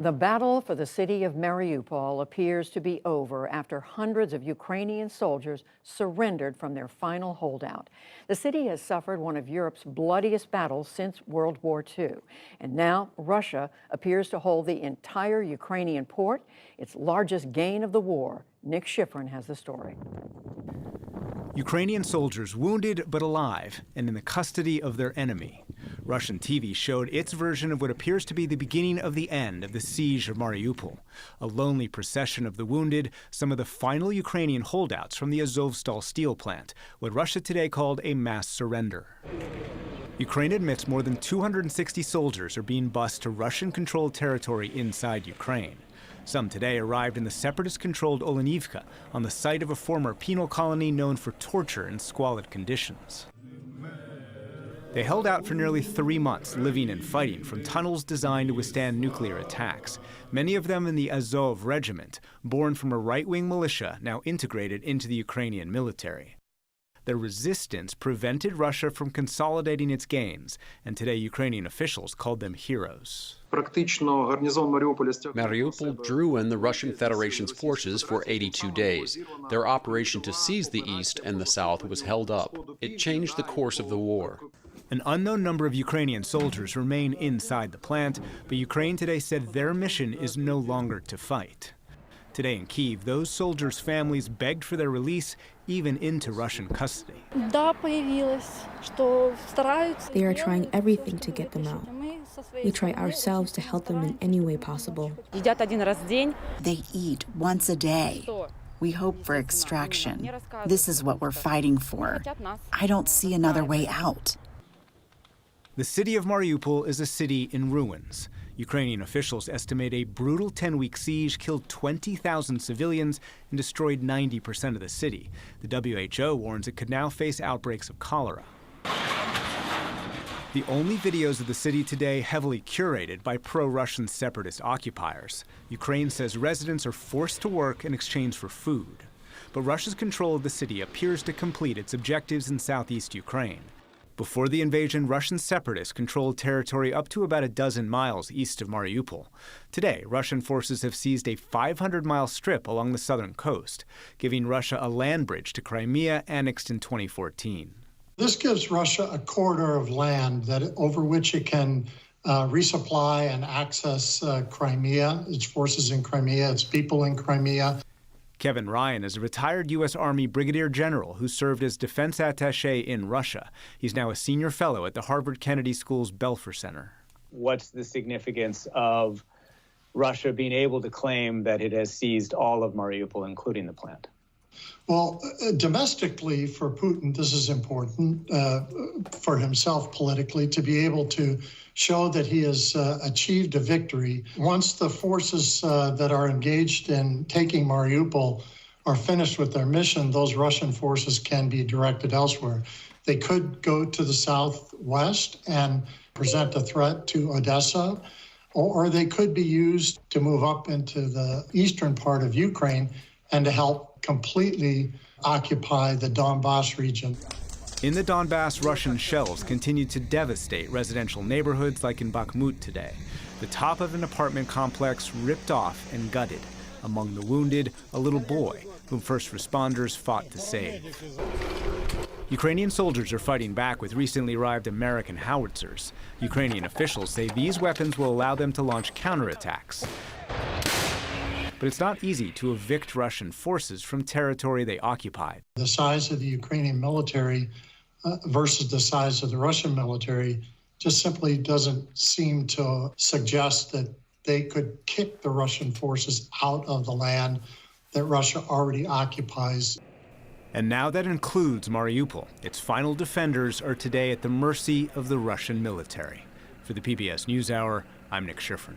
The battle for the city of Mariupol appears to be over after hundreds of Ukrainian soldiers surrendered from their final holdout. The city has suffered one of Europe's bloodiest battles since World War II. And now Russia appears to hold the entire Ukrainian port, its largest gain of the war. Nick Schifrin has the story. Ukrainian soldiers wounded but alive and in the custody of their enemy. Russian TV showed its version of what appears to be the beginning of the end of the siege of Mariupol. A lonely procession of the wounded, some of the final Ukrainian holdouts from the Azovstal steel plant, what Russia today called a mass surrender. Ukraine admits more than 260 soldiers are being bused to Russian-controlled territory inside Ukraine. Some today arrived in the separatist-controlled Olenivka, on the site of a former penal colony known for torture and squalid conditions. They held out for nearly 3 months, living and fighting from tunnels designed to withstand nuclear attacks, many of them in the Azov regiment, born from a right-wing militia now integrated into the Ukrainian military. Their resistance prevented Russia from consolidating its gains, and today Ukrainian officials called them heroes. Mariupol drew in the Russian Federation's forces for 82 days. Their operation to seize the east and the south was held up. It changed the course of the war. An unknown number of Ukrainian soldiers remain inside the plant, but Ukraine today said their mission is no longer to fight. Today in Kyiv, those soldiers' families begged for their release, even into Russian custody. They are trying everything to get them out. We try ourselves to help them in any way possible. They eat once a day. We hope for extraction. This is what we're fighting for. I don't see another way out. The city of Mariupol is a city in ruins. Ukrainian officials estimate a brutal 10-week siege killed 20,000 civilians and destroyed 90% of the city. The WHO warns it could now face outbreaks of cholera. The only videos of the city today heavily curated by pro-Russian separatist occupiers. Ukraine says residents are forced to work in exchange for food. But Russia's control of the city appears to complete its objectives in southeast Ukraine. Before the invasion, Russian separatists controlled territory up to about a dozen miles east of Mariupol. Today, Russian forces have seized a 500-mile strip along the southern coast, giving Russia a land bridge to Crimea annexed in 2014. This gives Russia a corridor of land over which it can resupply and access Crimea, its forces in Crimea, its people in Crimea. Kevin Ryan is a retired U.S. Army brigadier general who served as defense attaché in Russia. He's now a senior fellow at the Harvard Kennedy School's Belfer Center. What's the significance of Russia being able to claim that it has seized all of Mariupol, including the plant? Well, domestically for Putin, this is important for himself politically to be able to show that he has achieved a victory. Once the forces that are engaged in taking Mariupol are finished with their mission, those Russian forces can be directed elsewhere. They could go to the southwest and present a threat to Odessa, or they could be used to move up into the eastern part of Ukraine and to help completely occupy the Donbass region. In the Donbass, Russian shells continue to devastate residential neighborhoods like in Bakhmut today. The top of an apartment complex ripped off and gutted. Among the wounded, a little boy, whom first responders fought to save. Ukrainian soldiers are fighting back with recently arrived American howitzers. Ukrainian officials say these weapons will allow them to launch counterattacks. But it's not easy to evict Russian forces from territory they occupied. The size of the Ukrainian military versus the size of the Russian military just simply doesn't seem to suggest that they could kick the Russian forces out of the land that Russia already occupies. And now that includes Mariupol. Its final defenders are today at the mercy of the Russian military. For the PBS NewsHour, I'm Nick Schifrin.